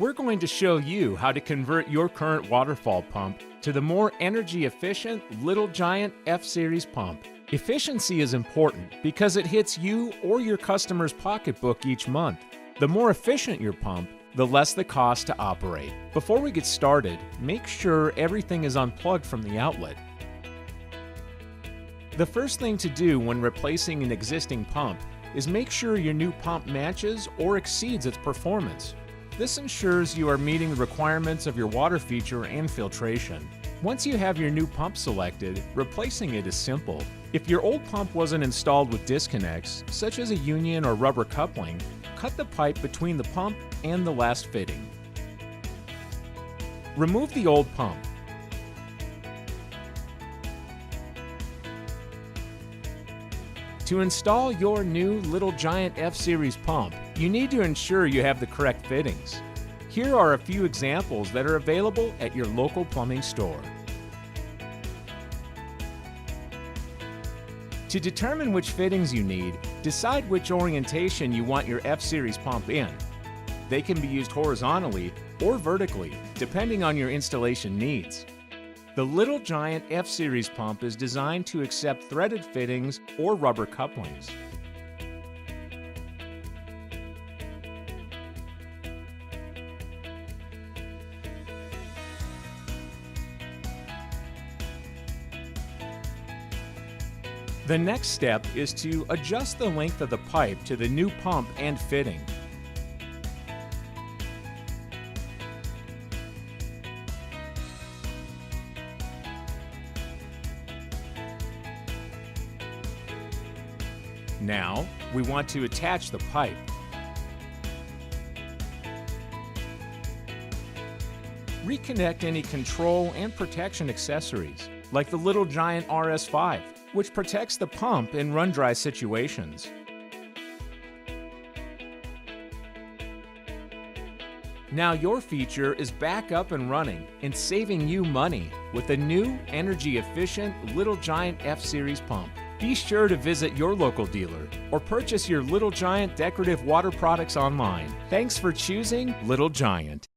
We're going to show you how to convert your current waterfall pump to the more energy efficient Little Giant F-Series pump. Efficiency is important because it hits you or your customer's pocketbook each month. The more efficient your pump, the less the cost to operate. Before we get started, make sure everything is unplugged from the outlet. The first thing to do when replacing an existing pump is make sure your new pump matches or exceeds its performance. This ensures you are meeting the requirements of your water feature and filtration. Once you have your new pump selected, replacing it is simple. If your old pump wasn't installed with disconnects, such as a union or rubber coupling, cut the pipe between the pump and the last fitting. Remove the old pump. To install your new Little Giant F-Series pump, you need to ensure you have the correct fittings. Here are a few examples that are available at your local plumbing store. To determine which fittings you need, decide which orientation you want your F-Series pump in. They can be used horizontally or vertically, depending on your installation needs. The Little Giant F-Series pump is designed to accept threaded fittings or rubber couplings. The next step is to adjust the length of the pipe to the new pump and fitting. Now, we want to attach the pipe. Reconnect any control and protection accessories, like the Little Giant RS5, which protects the pump in run-dry situations. Now your feature is back up and running and saving you money with a new, energy-efficient Little Giant F-Series pump. Be sure to visit your local dealer or purchase your Little Giant decorative water products online. Thanks for choosing Little Giant.